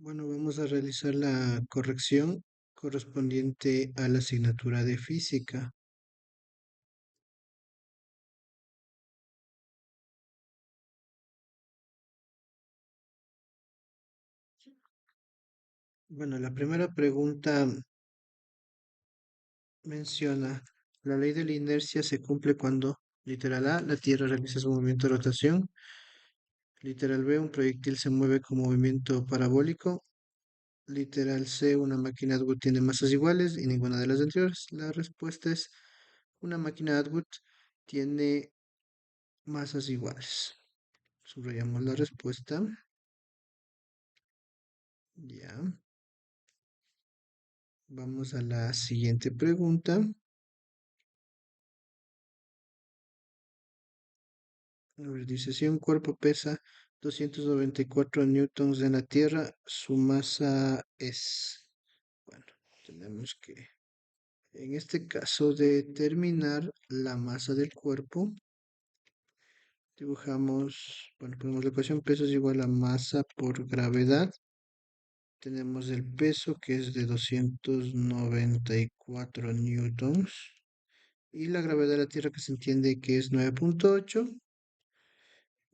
Bueno, vamos a realizar la corrección correspondiente a la asignatura de física. Bueno, la primera pregunta menciona, la ley de la inercia se cumple cuando, literal A, la Tierra realiza su movimiento de rotación, literal B, un proyectil se mueve con movimiento parabólico, literal C, una máquina Atwood tiene masas iguales y ninguna de las anteriores. La respuesta es, una máquina Atwood tiene masas iguales. Subrayamos la respuesta. Ya. Vamos a la siguiente pregunta. A ver, dice, si un cuerpo pesa 294 newtons en la Tierra, su masa es... Bueno, tenemos que, en este caso, determinar la masa del cuerpo. Dibujamos, bueno, ponemos la ecuación peso es igual a masa por gravedad. Tenemos el peso que es de 294 newtons. Y la gravedad de la Tierra que se entiende que es 9.8.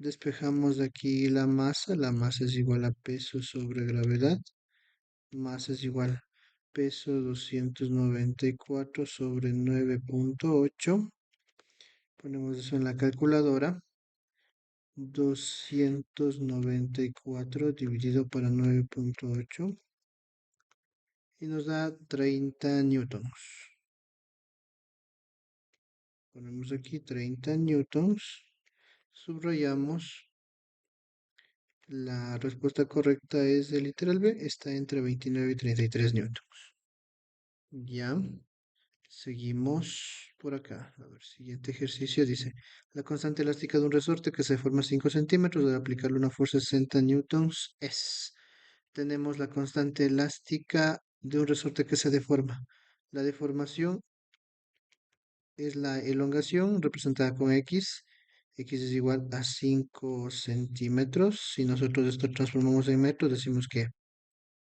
Despejamos de aquí la masa es igual a peso sobre gravedad, masa es igual peso 294 sobre 9.8, ponemos eso en la calculadora, 294 dividido para 9.8 y nos da 30 newtons. Ponemos aquí 30 newtons, subrayamos. La respuesta correcta es el literal B, está entre 29 y 33 newtons. Ya, seguimos por acá. A ver, siguiente ejercicio dice, la constante elástica de un resorte que se forma 5 centímetros al aplicarle una fuerza de 60 newtons es. Tenemos la constante elástica de un resorte que se deforma. La deformación es la elongación representada con X. X es igual a 5 centímetros. Si nosotros esto transformamos en metros, decimos que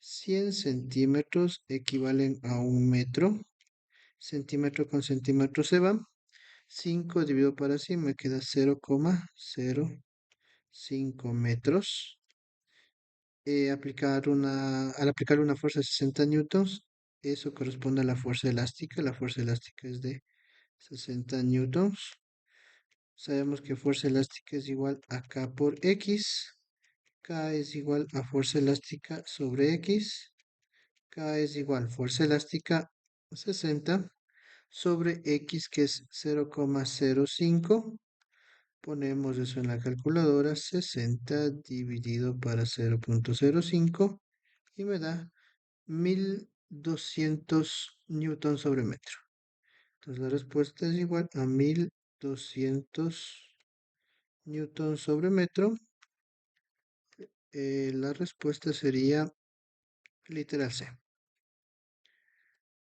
100 centímetros equivalen a un metro. Centímetro con centímetro se va. 5 dividido para 100 me queda 0,05 metros. Al aplicar una fuerza de 60 newtons, eso corresponde a la fuerza elástica. La fuerza elástica es de 60 newtons. Sabemos que fuerza elástica es igual a K por X. K es igual a fuerza elástica sobre X. K es igual fuerza elástica 60 sobre X, que es 0,05. Ponemos eso en la calculadora, 60 dividido para 0,05 y me da 1200 newtons sobre metro. Entonces la respuesta es igual a 1200 newtons sobre metro. La respuesta sería literal C.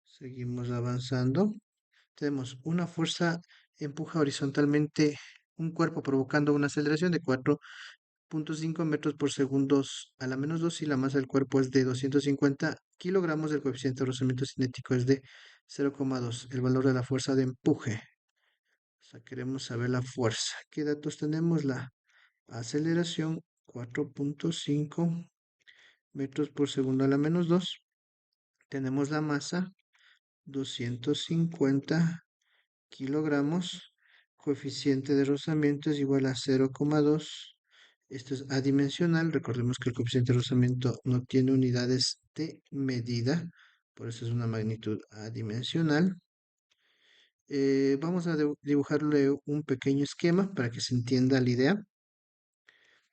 Seguimos avanzando. Tenemos una fuerza empuja horizontalmente un cuerpo provocando una aceleración de 4,5 metros por segundo a la menos 2 y la masa del cuerpo es de 250 kilogramos. El coeficiente de rozamiento cinético es de 0,2. El valor de la fuerza de empuje. O sea, queremos saber la fuerza. ¿Qué datos tenemos? La aceleración 4,5 metros por segundo a la menos 2. Tenemos la masa 250 kilogramos. Coeficiente de rozamiento es igual a 0,2. Esto es adimensional. Recordemos que el coeficiente de rozamiento no tiene unidades de medida, por eso es una magnitud adimensional. Vamos a dibujarle un pequeño esquema para que se entienda la idea.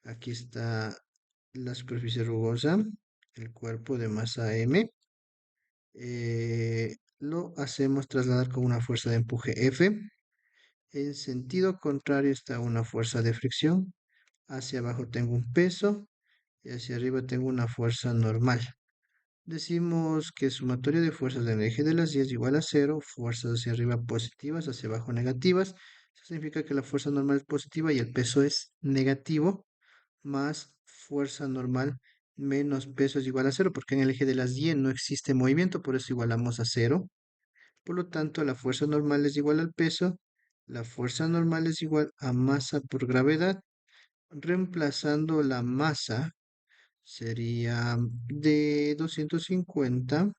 Aquí está la superficie rugosa, el cuerpo de masa M. Lo hacemos trasladar con una fuerza de empuje F. En sentido contrario está una fuerza de fricción. Hacia abajo tengo un peso y hacia arriba tengo una fuerza normal. Decimos que sumatoria de fuerzas en el eje de las y es igual a cero, fuerzas hacia arriba positivas, hacia abajo negativas. Eso significa que la fuerza normal es positiva y el peso es negativo, más fuerza normal menos peso es igual a cero, porque en el eje de las Y no existe movimiento, por eso igualamos a cero. Por lo tanto, la fuerza normal es igual al peso, la fuerza normal es igual a masa por gravedad. Reemplazando la masa sería de 250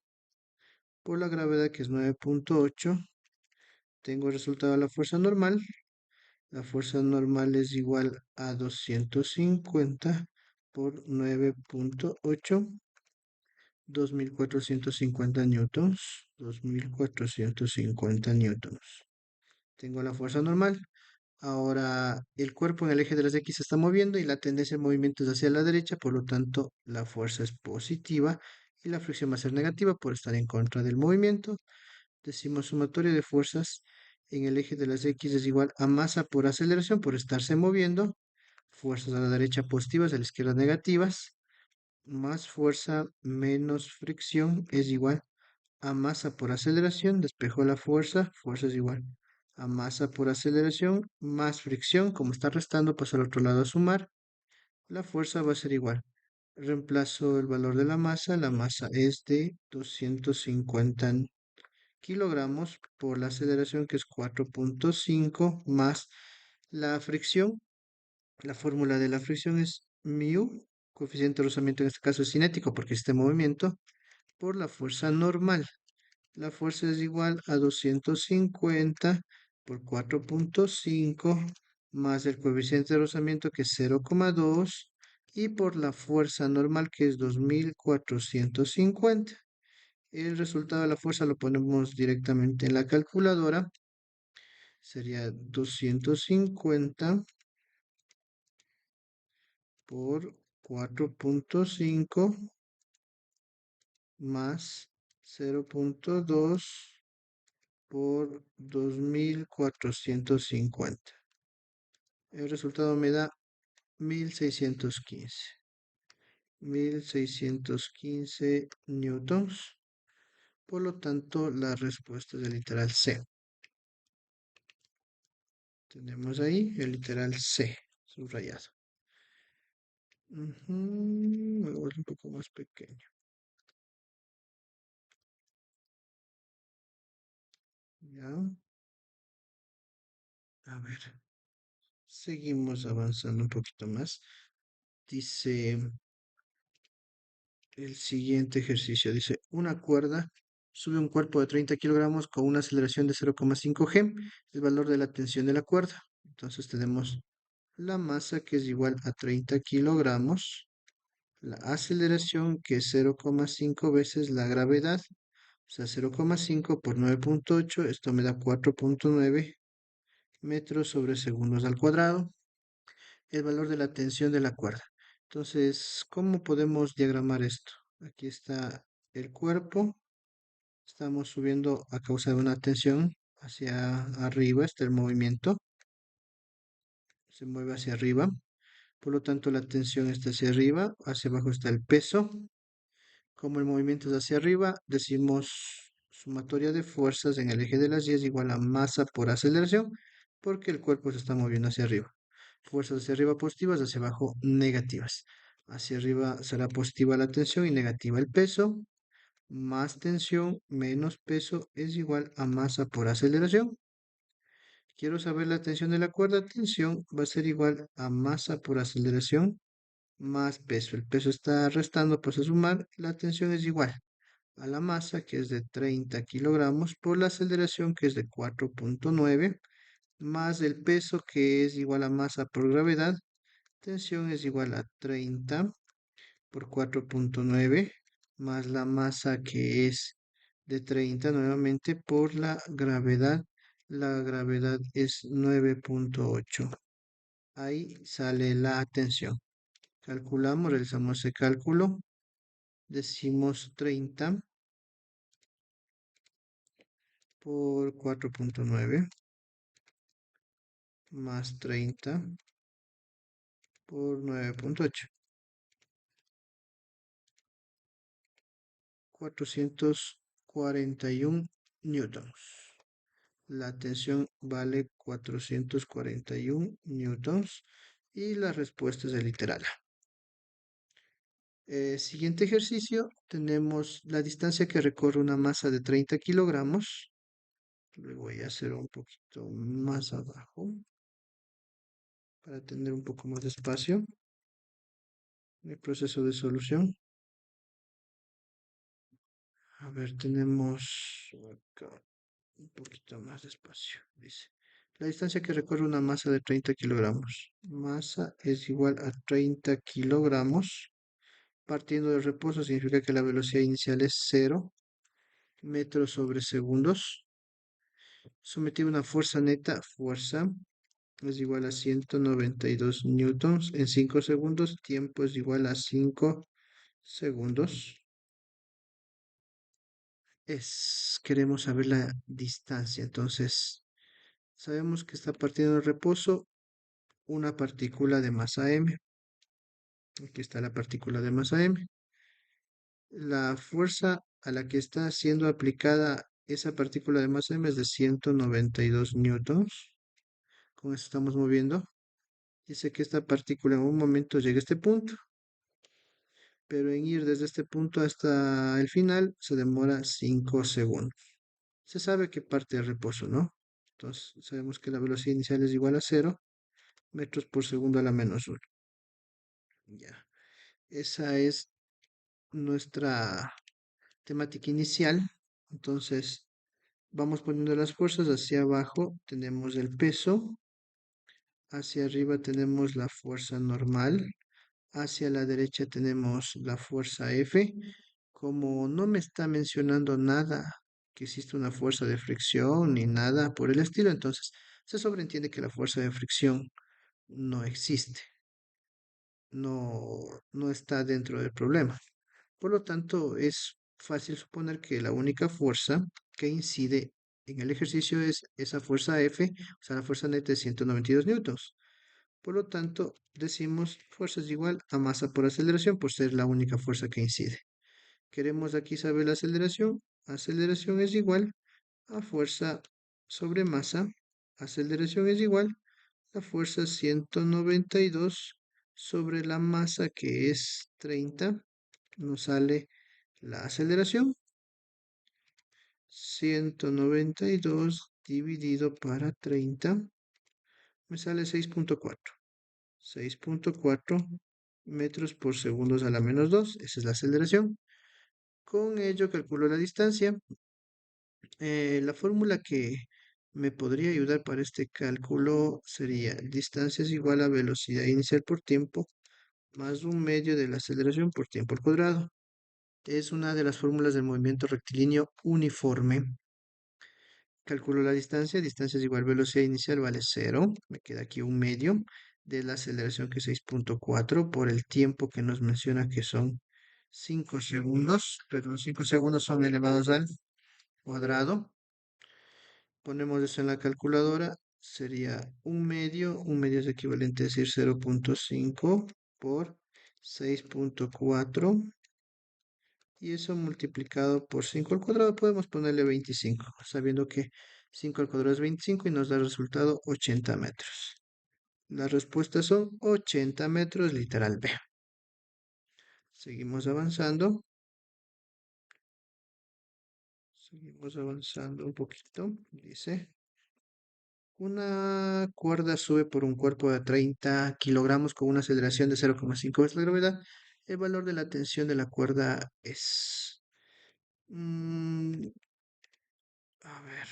por la gravedad, que es 9.8. Tengo el resultado de la fuerza normal. La fuerza normal es igual a 250 por 9.8, 2450 newtons, 2450 newtons. Tengo la fuerza normal. Ahora el cuerpo en el eje de las X se está moviendo y la tendencia de movimiento es hacia la derecha, por lo tanto la fuerza es positiva y la fricción va a ser negativa por estar en contra del movimiento. Decimos sumatorio de fuerzas en el eje de las X es igual a masa por aceleración por estarse moviendo, fuerzas a la derecha positivas, a la izquierda negativas, más fuerza menos fricción es igual a masa por aceleración, despejó la fuerza, fuerza es igual a masa por aceleración más fricción, como está restando, paso al otro lado a sumar, la fuerza va a ser igual. Reemplazo el valor de la masa es de 250 kilogramos por la aceleración, que es 4.5 más la fricción. La fórmula de la fricción es mu, coeficiente de rozamiento en este caso es cinético porque este movimiento, por la fuerza normal. La fuerza es igual a 250 por 4.5 más el coeficiente de rozamiento, que es 0,2, y por la fuerza normal, que es 2450. El resultado de la fuerza lo ponemos directamente en la calculadora. Sería 250 por 4.5 más 0.2 por 2450. El resultado me da 1615. 1615 newtons. Por lo tanto, la respuesta es el literal C. Tenemos ahí el literal C subrayado. Me voy un poco más pequeño. Ya. A ver. Seguimos avanzando un poquito más. Dice el siguiente ejercicio. Dice, una cuerda sube un cuerpo de 30 kilogramos con una aceleración de 0,5 g, el valor de la tensión de la cuerda. Entonces tenemos la masa, que es igual a 30 kilogramos, la aceleración, que es 0,5 veces la gravedad, o sea, 0,5 por 9.8, esto me da 4.9 metros sobre segundos al cuadrado, el valor de la tensión de la cuerda. Entonces, ¿cómo podemos diagramar esto? Aquí está el cuerpo, estamos subiendo a causa de una tensión hacia arriba, está el movimiento, se mueve hacia arriba, por lo tanto la tensión está hacia arriba, hacia abajo está el peso. Como el movimiento es hacia arriba, decimos sumatoria de fuerzas en el eje de las Y es igual a masa por aceleración, porque el cuerpo se está moviendo hacia arriba. Fuerzas hacia arriba positivas, hacia abajo negativas. Hacia arriba será positiva la tensión y negativa el peso. Más tensión menos peso es igual a masa por aceleración. Quiero saber la tensión de la cuerda. Tensión va a ser igual a masa por aceleración más peso. El peso está restando, pues a sumar. La tensión es igual a la masa, que es de 30 kilogramos, por la aceleración, que es de 4.9, más el peso, que es igual a masa por gravedad. Tensión es igual a 30 por 4.9, más la masa, que es de 30 nuevamente por la gravedad. La gravedad es 9.8. Ahí sale la tensión. Calculamos, realizamos ese cálculo. Decimos 30 por 4.9 más 30 por 9.8. 441 newtons. La tensión vale 441 newtons y la respuesta es el literal A. Siguiente ejercicio, tenemos la distancia que recorre una masa de 30 kilogramos. Le voy a hacer un poquito más abajo para tener un poco más de espacio. El proceso de solución. A ver, tenemos acá un poquito más de espacio. Dice, la distancia que recorre una masa de 30 kilogramos. Masa es igual a 30 kilogramos. Partiendo del reposo significa que la velocidad inicial es 0 metros sobre segundos. Sometido a una fuerza neta, fuerza es igual a 192 newtons en 5 segundos. Tiempo es igual a 5 segundos. Queremos saber la distancia. Entonces, sabemos que está partiendo del reposo una partícula de masa m. Aquí está la partícula de masa m. La fuerza a la que está siendo aplicada esa partícula de masa m es de 192 newtons. Con eso estamos moviendo. Dice que esta partícula en un momento llega a este punto, pero en ir desde este punto hasta el final se demora 5 segundos. Se sabe que parte de reposo, ¿no? Entonces sabemos que la velocidad inicial es igual a 0 metros por segundo a la -1. Ya, esa es nuestra temática inicial. Entonces vamos poniendo las fuerzas hacia abajo. Tenemos el peso. Hacia arriba tenemos la fuerza normal. Hacia la derecha tenemos la fuerza F. Como no me está mencionando nada que existe una fuerza de fricción ni nada por el estilo, entonces se sobreentiende que la fuerza de fricción no existe, no está dentro del problema. Por lo tanto, es fácil suponer que la única fuerza que incide en el ejercicio es esa fuerza F, o sea, la fuerza neta de 192 newtons. Por lo tanto, decimos fuerza es igual a masa por aceleración por ser la única fuerza que incide. Queremos aquí saber la aceleración. Aceleración es igual a fuerza sobre masa. Aceleración es igual a fuerza 192 sobre la masa que es 30. Nos sale la aceleración. 192 dividido para 30 me sale 6.4. 6.4 metros por segundos a la -2. Esa es la aceleración. Con ello calculo la distancia. La fórmula que me podría ayudar para este cálculo sería distancia es igual a velocidad inicial por tiempo más un medio de la aceleración por tiempo al cuadrado. Es una de las fórmulas del movimiento rectilíneo uniforme. Calculo la distancia. Distancia es igual a velocidad inicial vale 0. Me queda aquí un medio de la aceleración que es 6.4 por el tiempo que nos menciona que son 5 segundos. Pero los 5 segundos son elevados al cuadrado. Ponemos eso en la calculadora, sería un medio es equivalente a decir 0.5 por 6.4 y eso multiplicado por 5 al cuadrado podemos ponerle 25, sabiendo que 5 al cuadrado es 25 y nos da el resultado 80 metros. Las respuestas son 80 metros, literal B. Seguimos avanzando. Seguimos avanzando un poquito. Dice. Una cuerda sube por un cuerpo de 30 kilogramos con una aceleración de 0,5 veces la gravedad. El valor de la tensión de la cuerda es... a ver.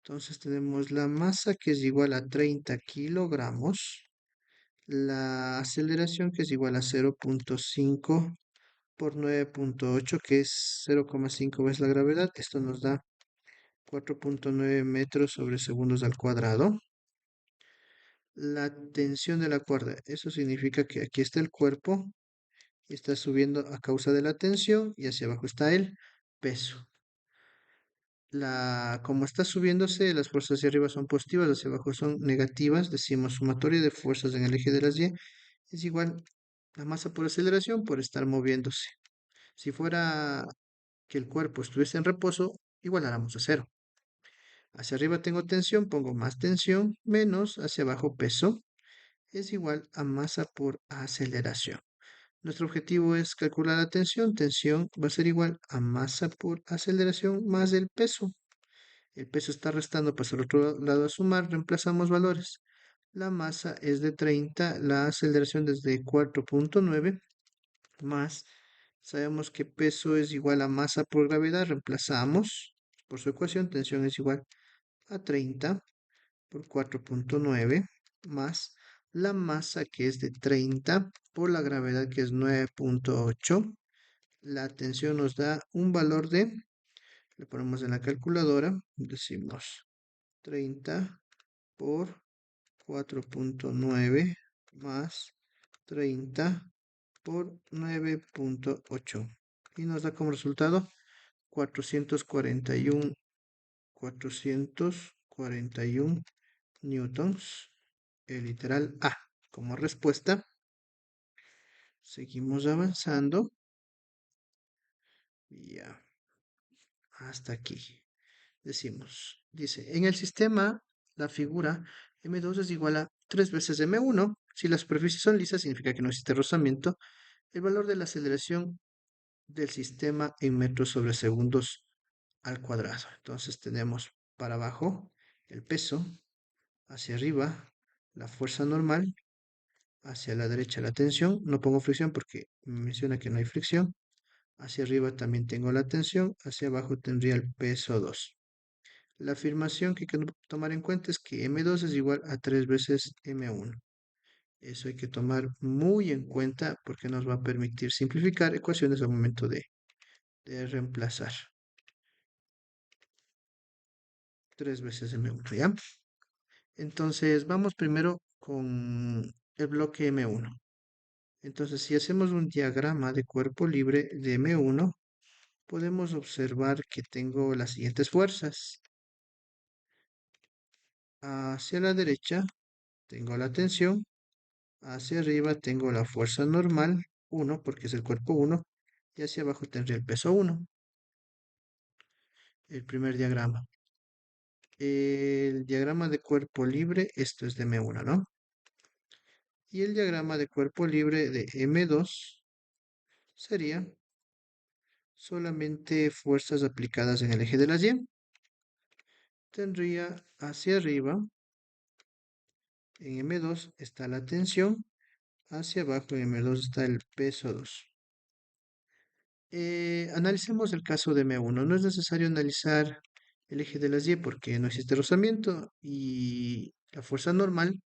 Entonces tenemos la masa que es igual a 30 kilogramos. La aceleración que es igual a 0.5 por 9.8 que es 0,5 veces la gravedad. Esto nos da 4.9 metros sobre segundos al cuadrado. La tensión de la cuerda. Eso significa que aquí está el cuerpo y está subiendo a causa de la tensión y hacia abajo está el peso. Como está subiéndose, las fuerzas hacia arriba son positivas, hacia abajo son negativas. Decimos sumatoria de fuerzas en el eje de las Y es igual a masa por aceleración por estar moviéndose. Si fuera que el cuerpo estuviese en reposo, igualáramos a 0. Hacia arriba tengo tensión, pongo más tensión, menos hacia abajo peso es igual a masa por aceleración. Nuestro objetivo es calcular la tensión. Tensión va a ser igual a masa por aceleración más el peso. El peso está restando, pasa al otro lado a sumar, reemplazamos valores. La masa es de 30, la aceleración es de 4,9 más, sabemos que peso es igual a masa por gravedad, reemplazamos por su ecuación, tensión es igual a 30 por 4,9 más la masa que es de 30 por la gravedad que es 9,8. La tensión nos da un valor de, le ponemos en la calculadora, decimos 30 por 4,9 más 30 por 9,8 y nos da como resultado 441, 441 newtons, el literal A. Como respuesta, seguimos avanzando y ya hasta aquí. Dice, en el sistema, la figura M2 es igual a 3 veces M1. Si las superficies son lisas, significa que no existe rozamiento. El valor de la aceleración del sistema en metros sobre segundos al cuadrado. Entonces tenemos para abajo el peso, hacia arriba la fuerza normal, hacia la derecha la tensión. No pongo fricción porque menciona que no hay fricción. Hacia arriba también tengo la tensión, hacia abajo tendría el peso 2. La afirmación que hay que tomar en cuenta es que M2 es igual a 3 veces M1. Eso hay que tomar muy en cuenta porque nos va a permitir simplificar ecuaciones al momento de reemplazar. 3 veces M1, ¿ya? Entonces, vamos primero con el bloque M1. Entonces, si hacemos un diagrama de cuerpo libre de M1, podemos observar que tengo las siguientes fuerzas. Hacia la derecha tengo la tensión, hacia arriba tengo la fuerza normal, 1, porque es el cuerpo 1, y hacia abajo tendría el peso 1, el primer diagrama. El diagrama de cuerpo libre, esto es de M1, ¿no? Y el diagrama de cuerpo libre de M2 sería solamente fuerzas aplicadas en el eje de las Y. Tendría hacia arriba, en M2 está la tensión, hacia abajo en M2 está el peso 2. Analicemos el caso de M1. No es necesario analizar el eje de las Y porque no existe rozamiento y la fuerza normal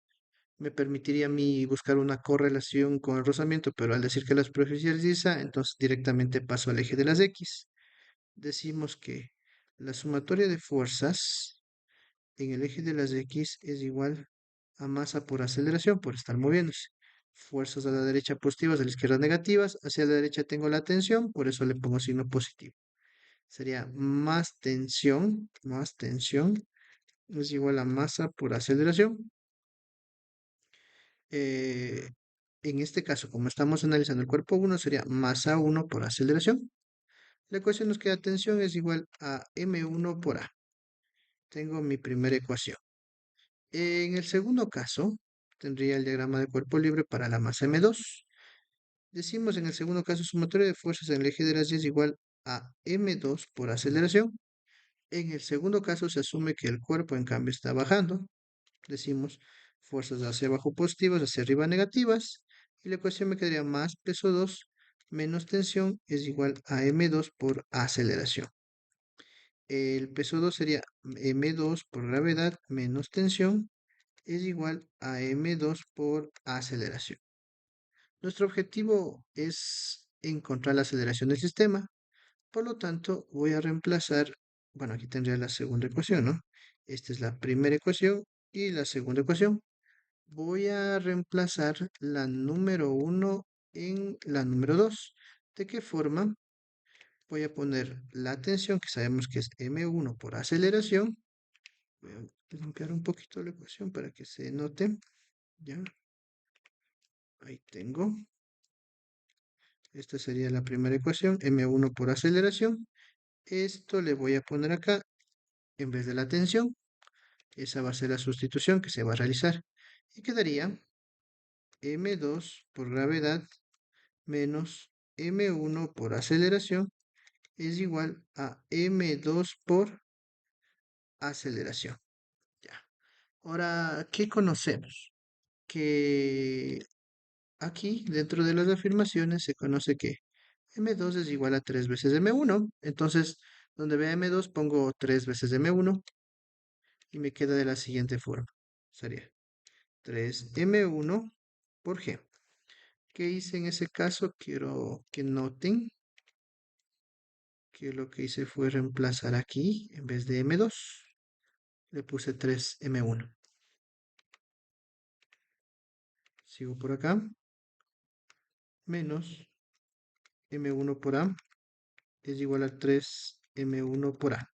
me permitiría a mí buscar una correlación con el rozamiento, pero al decir que la superficie es lisa, entonces directamente paso al eje de las X. Decimos que la sumatoria de fuerzas en el eje de las X es igual a masa por aceleración, por estar moviéndose. Fuerzas a la derecha positivas, a la izquierda negativas. Hacia la derecha tengo la tensión, por eso le pongo signo positivo. Sería más tensión es igual a masa por aceleración. Eh, en este caso, como estamos analizando el cuerpo 1, sería masa 1 por aceleración. La ecuación nos queda tensión es igual a M1 por A. Tengo mi primera ecuación. En el segundo caso, tendría el diagrama de cuerpo libre para la masa M2. Decimos en el segundo caso, sumatoria de fuerzas en el eje de las Y es igual a M2 por aceleración. En el segundo caso se asume que el cuerpo en cambio está bajando. Decimos fuerzas hacia abajo positivas, hacia arriba negativas. Y la ecuación me quedaría más peso 2 menos tensión es igual a M2 por aceleración. El peso 2 sería M2 por gravedad menos tensión es igual a M2 por aceleración. Nuestro objetivo es encontrar la aceleración del sistema. Por lo tanto, voy a reemplazar, bueno, aquí tendría la segunda ecuación, ¿no? Esta es la primera ecuación y la segunda ecuación. Voy a reemplazar la número 1 en la número 2. ¿De qué forma? Voy a poner la tensión, que sabemos que es M1 por aceleración. Voy a limpiar un poquito la ecuación para que se note. Ya, ahí tengo. Esta sería la primera ecuación, M1 por aceleración. Esto le voy a poner acá en vez de la tensión. Esa va a ser la sustitución que se va a realizar. Y quedaría M2 por gravedad menos m1 por aceleración es igual a m2 por aceleración. Ya. Ahora, ¿qué conocemos? Que aquí, dentro de las afirmaciones, se conoce que m2 es igual a 3 veces m1. Entonces, donde vea m2, pongo 3 veces m1 y me queda de la siguiente forma. Sería 3m1 por g. ¿Qué hice en ese caso? Quiero que noten que lo que hice fue reemplazar aquí, en vez de m2, le puse 3m1. Sigo por acá, menos m1 por a es igual a 3m1 por a.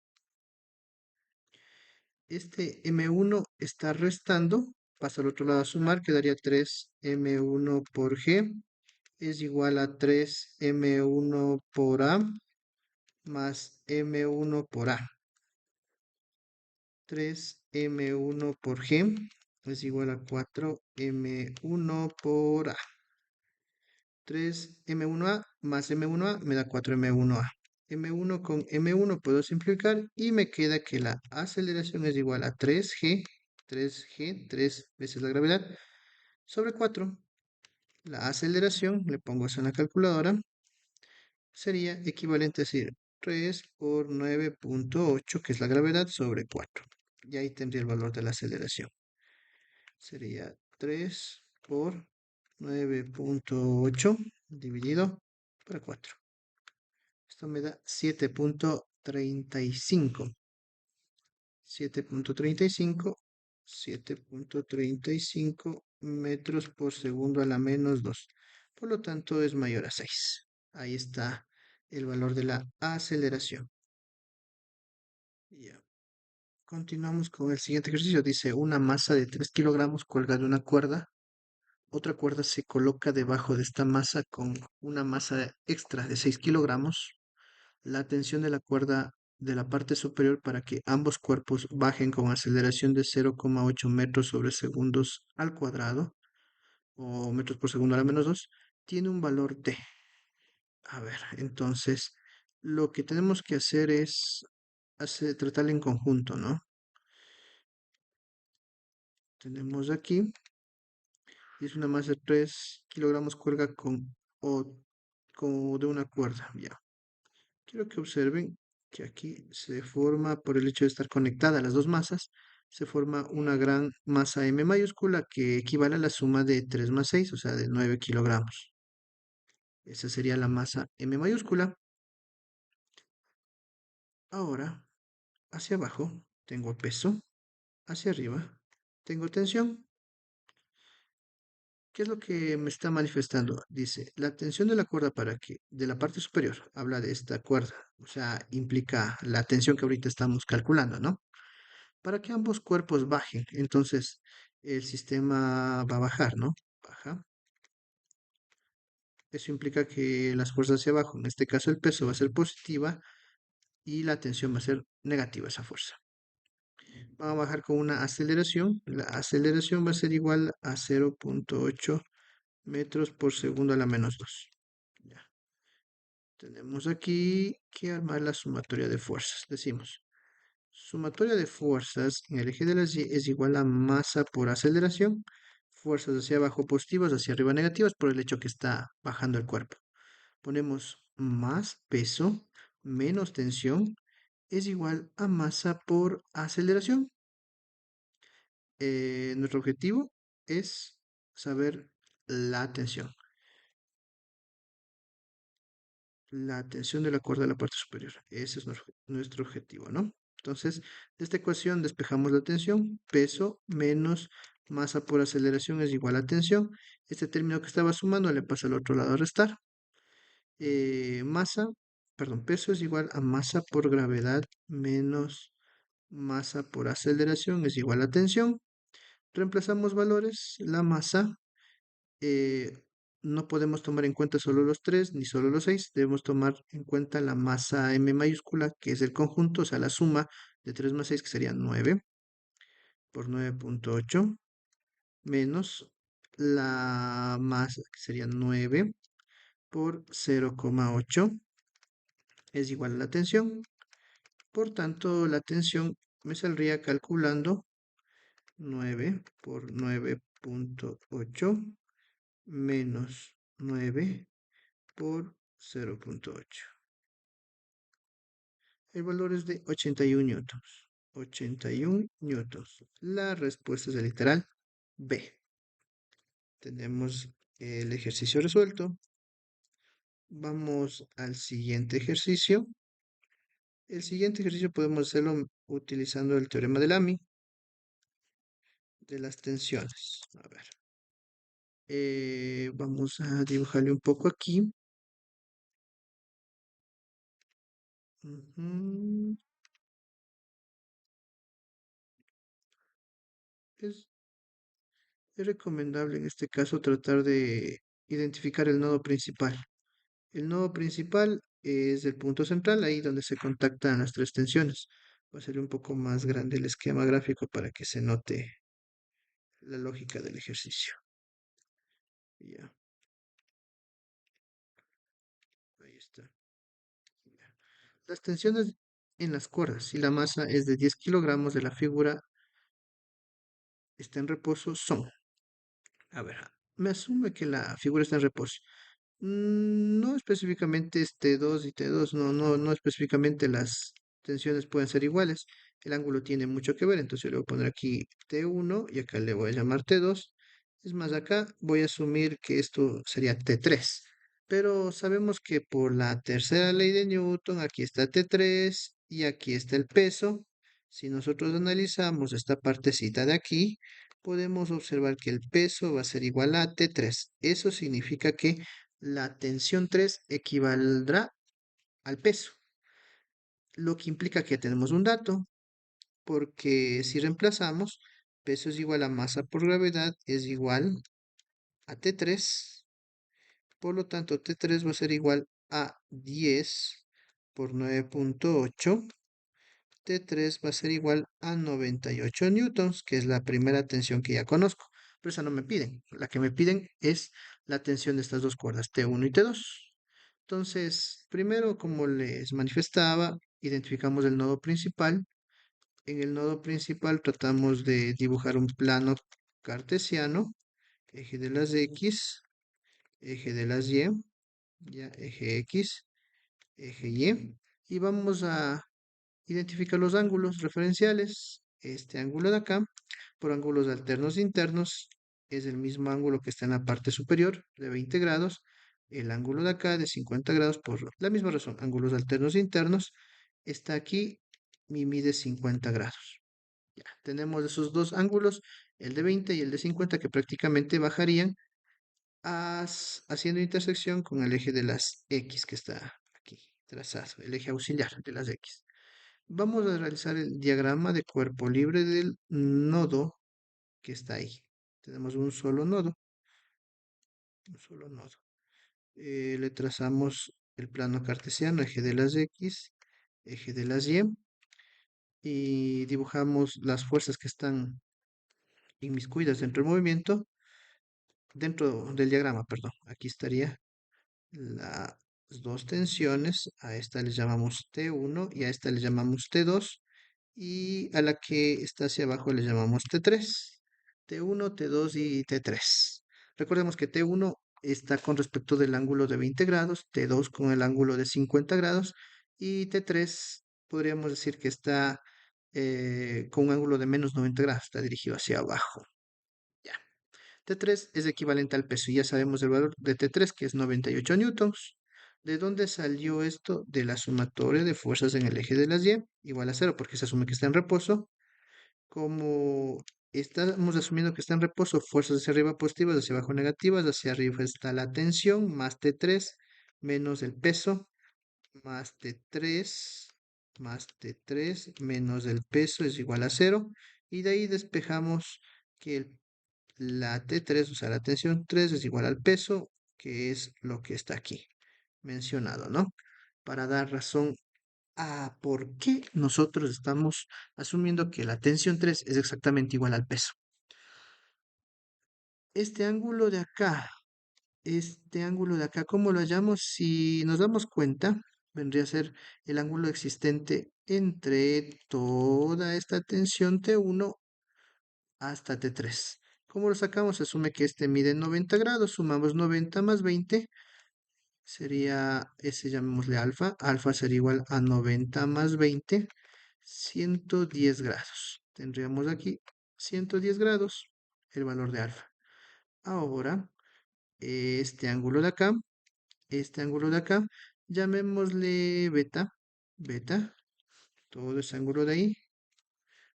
Este m1 está restando, pasa al otro lado a sumar, quedaría 3m1 por g es igual a 3m1 por a más m1 por a. 3m1 por g es igual a 4m1 por a. 3m1a más m1a me da 4m1a. m1 con m1 puedo simplificar y me queda que la aceleración es igual a 3g, 3 veces la gravedad, sobre 4. La aceleración, le pongo eso en la calculadora, sería equivalente a decir 3 por 9.8, que es la gravedad, sobre 4. Y ahí tendría el valor de la aceleración. Sería 3 por 9.8 dividido por 4. Esto me da 7.35. 7.35. 7.35 metros por segundo a la menos 2. Por lo tanto, es mayor a 6. Ahí está el valor de la aceleración. Ya. Continuamos con el siguiente ejercicio. Dice, una masa de 3 kilogramos cuelga de una cuerda. Otra cuerda se coloca debajo de esta masa con una masa extra de 6 kilogramos. La tensión de la cuerda de la parte superior para que ambos cuerpos bajen con aceleración de 0,8 metros sobre segundos al cuadrado o metros por segundo a la menos 2 tiene un valor t. A ver, entonces lo que tenemos que hacer es tratarlo en conjunto, ¿no? Tenemos aquí, es una masa de 3 kilogramos cuelga con de una cuerda, ya. Quiero que observen que aquí se forma, por el hecho de estar conectadas las dos masas, se forma una gran masa M mayúscula que equivale a la suma de 3 más 6, o sea, de 9 kilogramos. Esa sería la masa M mayúscula. Ahora, hacia abajo tengo peso, hacia arriba tengo tensión. ¿Qué es lo que me está manifestando? Dice, la tensión de la cuerda para que, de la parte superior, habla de esta cuerda, o sea, implica la tensión que ahorita estamos calculando, ¿no? Para que ambos cuerpos bajen. Entonces, el sistema va a bajar, ¿no? Baja. Eso implica que las fuerzas hacia abajo, en este caso el peso va a ser positiva y la tensión va a ser negativa, esa fuerza. Va a bajar con una aceleración. La aceleración va a ser igual a 0.8 metros por segundo a la menos 2. Ya. Tenemos aquí que armar la sumatoria de fuerzas. Decimos, sumatoria de fuerzas en el eje de las Y es igual a masa por aceleración, fuerzas hacia abajo positivas, hacia arriba negativas, por el hecho que está bajando el cuerpo. Ponemos más peso menos tensión es igual a masa por aceleración. Nuestro objetivo es saber la tensión. La tensión de la cuerda de la parte superior. Ese es nuestro objetivo, ¿no? Entonces, de esta ecuación despejamos la tensión. Peso menos masa por aceleración es igual a tensión. Este término que estaba sumando le pasa al otro lado a restar. Masa, perdón, peso es igual a masa por gravedad menos masa por aceleración es igual a tensión. Reemplazamos valores. La masa eh, no podemos tomar en cuenta solo los 3 ni solo los 6, debemos tomar en cuenta la masa M mayúscula, que es el conjunto, o sea, la suma de 3 más 6, que sería 9 por 9.8, menos la masa, que sería 9 por 0,8 es igual a la tensión. Por tanto, la tensión me saldría calculando 9 por 9,8 menos 9 por 0,8. El valor es de 81 newtons. 81 newtons. La respuesta es el literal B. Tenemos el ejercicio resuelto. Vamos al siguiente ejercicio. El siguiente ejercicio podemos hacerlo utilizando el teorema de Lamy de las tensiones. A ver. Vamos a dibujarle un poco aquí. Ujú. Es, es recomendable en este caso tratar de identificar el nodo principal. El nodo principal es el punto central, ahí donde se contactan las tres tensiones. Va a ser un poco más grande el esquema gráfico para que se note la lógica del ejercicio. Ya, ahí está. Ya. Las tensiones en las cuerdas, si la masa es de 10 kilogramos de la figura está en reposo, son. A ver, me asume que la figura está en reposo. No específicamente es T2 y T2, no específicamente las tensiones pueden ser iguales. El ángulo tiene mucho que ver, entonces yo le voy a poner aquí T1 y acá le voy a llamar T2. Es más, acá voy a asumir que esto sería T3. Pero sabemos que por la tercera ley de Newton, aquí está T3 y aquí está el peso. Si nosotros analizamos esta partecita de aquí, podemos observar que el peso va a ser igual a T3. Eso significa que la tensión 3 equivaldrá al peso, lo que implica que tenemos un dato, porque si reemplazamos, peso es igual a masa por gravedad es igual a T3, por lo tanto T3 va a ser igual a 10 por 9,8. T3 va a ser igual a 98 newtons, que es la primera tensión que ya conozco. Pero esa no me piden. La que me piden es la tensión de estas dos cuerdas, T1 y T2. Entonces, primero, como les manifestaba, identificamos el nodo principal. En el nodo principal tratamos de dibujar un plano cartesiano, eje de las X, eje de las Y, ya, eje X, eje Y, y vamos a identificar los ángulos referenciales. Este ángulo de acá, por ángulos alternos internos, es el mismo ángulo que está en la parte superior de 20 grados. El ángulo de acá de 50 grados, por la misma razón, ángulos alternos internos, está aquí y mide 50 grados. Ya, tenemos esos dos ángulos, el de 20 y el de 50, que prácticamente bajarían haciendo intersección con el eje de las X que está aquí trazado, el eje auxiliar de las X. Vamos a realizar el diagrama de cuerpo libre del nodo que está ahí. Tenemos un solo nodo. Le trazamos el plano cartesiano, eje de las X, eje de las y dibujamos las fuerzas que están inmiscuidas dentro del movimiento, dentro del diagrama, perdón. Aquí estaría las dos tensiones, a esta le llamamos T1 y a esta le llamamos T2, y a la que está hacia abajo le llamamos T3, T1, T2 y T3. Recordemos que T1 está con respecto del ángulo de 20 grados, T2 con el ángulo de 50 grados y T3 podríamos decir que está con un ángulo de menos 90 grados, está dirigido hacia abajo. Ya. T3 es equivalente al peso y ya sabemos el valor de T3 que es 98 newtons. ¿De dónde salió esto? De la sumatoria de fuerzas en el eje de las Y igual a cero porque se asume que está en reposo. Como estamos asumiendo que está en reposo, fuerzas hacia arriba positivas, hacia abajo negativas, hacia arriba está la tensión más T3 menos el peso más T3 menos el peso es igual a cero y de ahí despejamos que la T3, o sea, la tensión 3 es igual al peso, que es lo que está aquí mencionado, ¿no? Para dar razón a por qué nosotros estamos asumiendo que la tensión 3 es exactamente igual al peso. Este ángulo de acá este ángulo de acá, ¿cómo lo hallamos? Si nos damos cuenta, vendría a ser el ángulo existente entre toda esta tensión T1 hasta T3. ¿Cómo lo sacamos? Se asume que este mide 90 grados, sumamos 90 más 20, sería, ese llamémosle alfa. Alfa sería igual a 90 más 20, 110 grados. Tendríamos aquí 110 grados, el valor de alfa. Ahora, este ángulo de acá, este ángulo de acá, llamémosle beta, beta, todo ese ángulo de ahí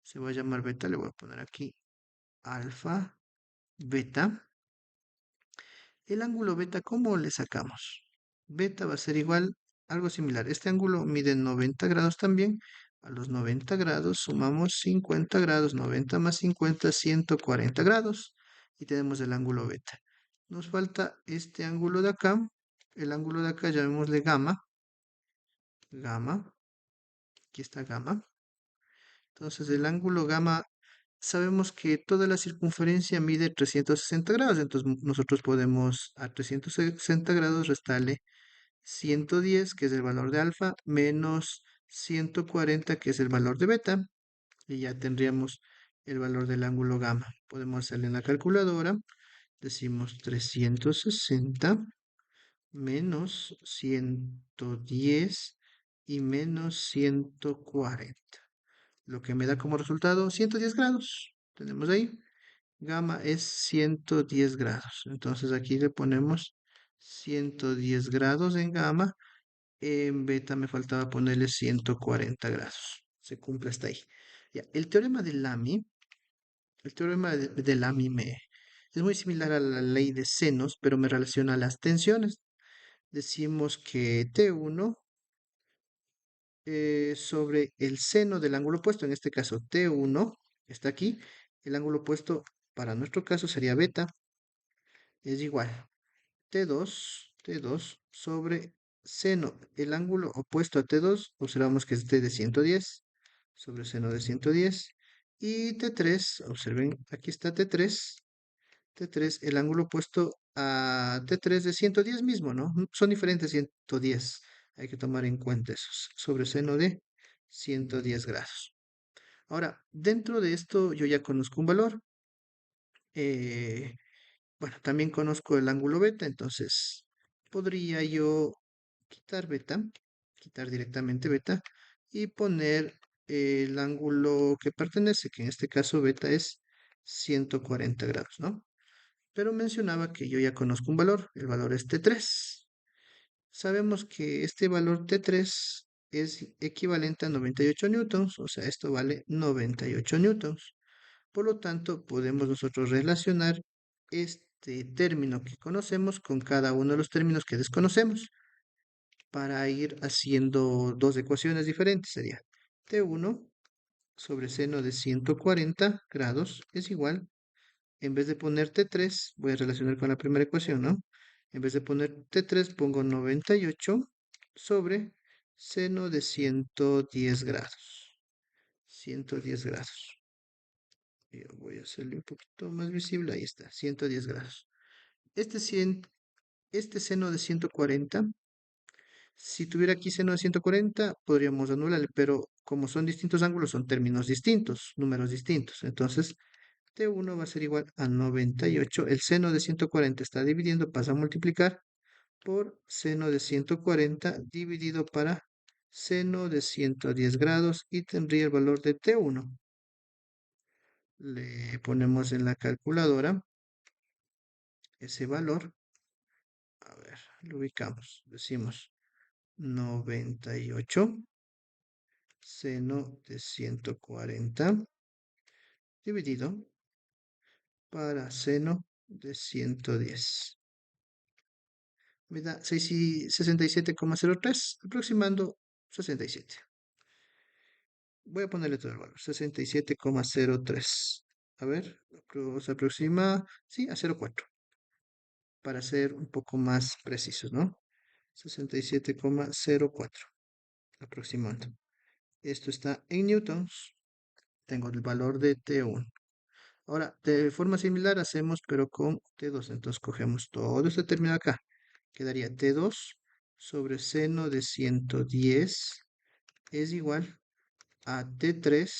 se va a llamar beta, le voy a poner aquí alfa, beta. El ángulo beta, ¿cómo le sacamos? Beta va a ser igual, algo similar. Este ángulo mide 90 grados también. A los 90 grados sumamos 50 grados, 90 más 50, 140 grados. Y tenemos el ángulo beta. Nos falta este ángulo de acá. El ángulo de acá llamémosle gamma. Gamma. Aquí está gamma. Entonces el ángulo gamma, sabemos que toda la circunferencia mide 360 grados. Entonces nosotros podemos a 360 grados restarle 110, que es el valor de alfa, menos 140, que es el valor de beta, y ya tendríamos el valor del ángulo gamma. Podemos hacerle en la calculadora, decimos 360 menos 110 y menos 140, lo que me da como resultado 110 grados. Tenemos ahí, gamma es 110 grados. Entonces aquí le ponemos 110 grados en gamma. En beta me faltaba ponerle 140 grados. Se cumple hasta ahí. Ya, el teorema de Lamy, el teorema de Lamy es muy similar a la ley de senos, pero me relaciona a las tensiones. Decimos que T1 sobre el seno del ángulo opuesto, en este caso T1 está aquí, el ángulo opuesto para nuestro caso sería beta, es igual T2 sobre seno, el ángulo opuesto a T2, observamos que es T de 110 sobre seno de 110, y T3, observen, aquí está T3, el ángulo opuesto a T3 de 110 mismo, ¿no? Son diferentes 110, hay que tomar en cuenta eso, sobre seno de 110 grados. Ahora, dentro de esto yo ya conozco un valor, eh, bueno, también conozco el ángulo beta, entonces podría yo quitar beta, quitar directamente beta y poner el ángulo que pertenece, que en este caso beta es 140 grados, ¿no? Pero mencionaba que yo ya conozco un valor, el valor es T3. Sabemos que este valor T3 es equivalente a 98 newtons, o sea, esto vale 98 newtons. Por lo tanto, podemos nosotros relacionar este término que conocemos con cada uno de los términos que desconocemos para ir haciendo dos ecuaciones diferentes. Sería T1 sobre seno de 140 grados es igual, en vez de poner T3, voy a relacionar con la primera ecuación, ¿no? En vez de poner T3, pongo 98 sobre seno de 110 grados. 110 grados. Yo voy a hacerle un poquito más visible. Ahí está, 110 grados. Este, 100, este seno de 140, si tuviera aquí seno de 140, podríamos anularle, pero como son distintos ángulos, son términos distintos, números distintos. Entonces, T1 va a ser igual a 98. El seno de 140 está dividiendo, pasa a multiplicar por seno de 140 dividido para seno de 110 grados y tendría el valor de T1. Le ponemos en la calculadora ese valor. A ver, lo ubicamos. Decimos 98 seno de 140 dividido para seno de 110. Me da 67,03, aproximando 67. Voy a ponerle todo el valor, 67,03. A ver, se aproxima, sí, a 0,4, para ser un poco más precisos, ¿no? 67,04 aproximando. Esto está en newtons. Tengo el valor de T1. Ahora, de forma similar hacemos, pero con T2. Entonces cogemos todo este término acá. Quedaría T2 sobre seno de 110 es igual a T3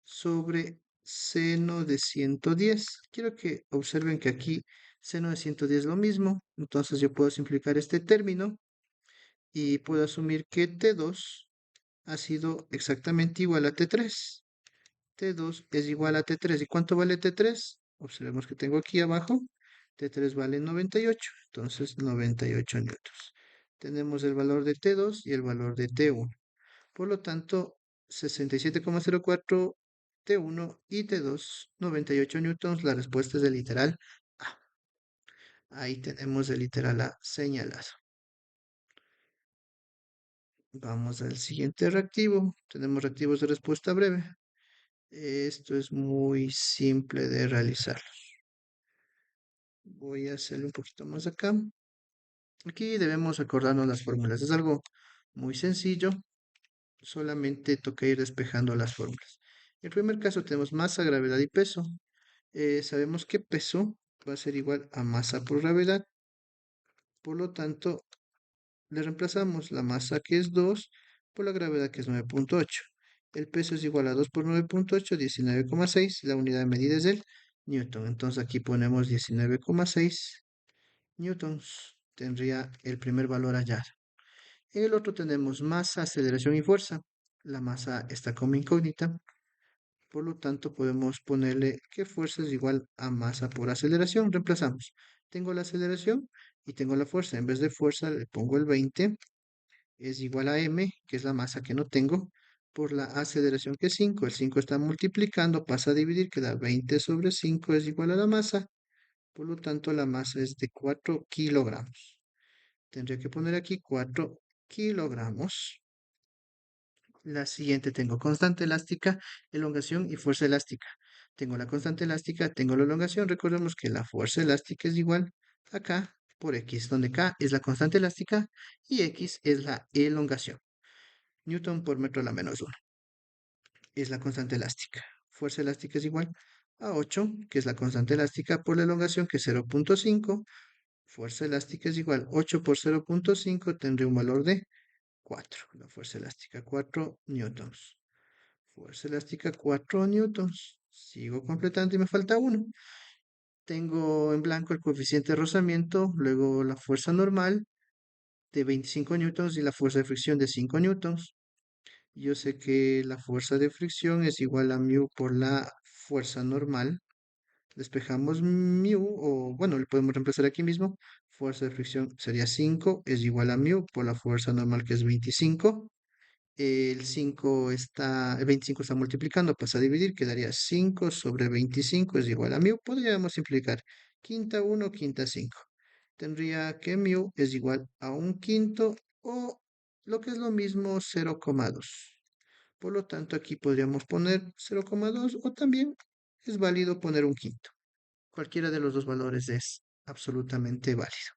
sobre seno de 110. Quiero que observen que aquí seno de 110 es lo mismo. Entonces yo puedo simplificar este término y puedo asumir que T2 ha sido exactamente igual a T3. T2 es igual a T3. ¿Y cuánto vale T3? Observemos que tengo aquí abajo. T3 vale 98. Entonces 98 newtons. Tenemos el valor de T2 y el valor de T1. Por lo tanto, 67,04 T1 y T2, 98 newtons. La respuesta es del literal A. Ahí tenemos el literal A señalado. Vamos al siguiente reactivo. Tenemos reactivos de respuesta breve. Esto es muy simple de realizar. Voy a hacerlo un poquito más acá. Aquí debemos acordarnos las fórmulas. Es algo muy sencillo. Solamente toca ir despejando las fórmulas. En el primer caso tenemos masa, gravedad y peso. Sabemos que peso va a ser igual a masa por gravedad. Por lo tanto, le reemplazamos la masa que es 2 por la gravedad que es 9,8. El peso es igual a 2 por 9,8, 19,6. La unidad de medida es el newton. Entonces aquí ponemos 19,6 newtons. Tendría el primer valor allá. En el otro tenemos masa, aceleración y fuerza. La masa está como incógnita. Por lo tanto, podemos ponerle que fuerza es igual a masa por aceleración. Reemplazamos. Tengo la aceleración y tengo la fuerza. En vez de fuerza le pongo el 20 es igual a m, que es la masa que no tengo, por la aceleración que es 5. El 5 está multiplicando, pasa a dividir, queda 20 sobre 5 es igual a la masa. Por lo tanto, la masa es de 4 kilogramos. Tendría que poner aquí 4 kilogramos. La siguiente tengo constante elástica, elongación y fuerza elástica. Tengo la constante elástica, tengo la elongación. Recordemos que la fuerza elástica es igual a K por X, donde K es la constante elástica y X es la elongación. Newton por metro a la menos 1 es la constante elástica. Fuerza elástica es igual a 8, que es la constante elástica por la elongación, que es 0,5. Fuerza elástica es igual a 8 por 0,5, tendré un valor de 4. La fuerza elástica, 4 newtons. Fuerza elástica, 4 newtons. Sigo completando y me falta uno. Tengo en blanco el coeficiente de rozamiento, luego la fuerza normal de 25 newtons y la fuerza de fricción de 5 newtons. Yo sé que la fuerza de fricción es igual a mu por la fuerza normal. Despejamos mu, o bueno, le podemos reemplazar aquí mismo. Fuerza de fricción sería 5, es igual a mu por la fuerza normal que es 25. El 25 está multiplicando, pasa a dividir, quedaría 5 sobre 25 es igual a mu. Podríamos simplificar quinta 1, quinta 5. Tendría que mu es igual a un quinto o lo que es lo mismo 0,2. Por lo tanto, aquí podríamos poner 0,2 o también es válido poner un quinto. Cualquiera de los dos valores es absolutamente válido.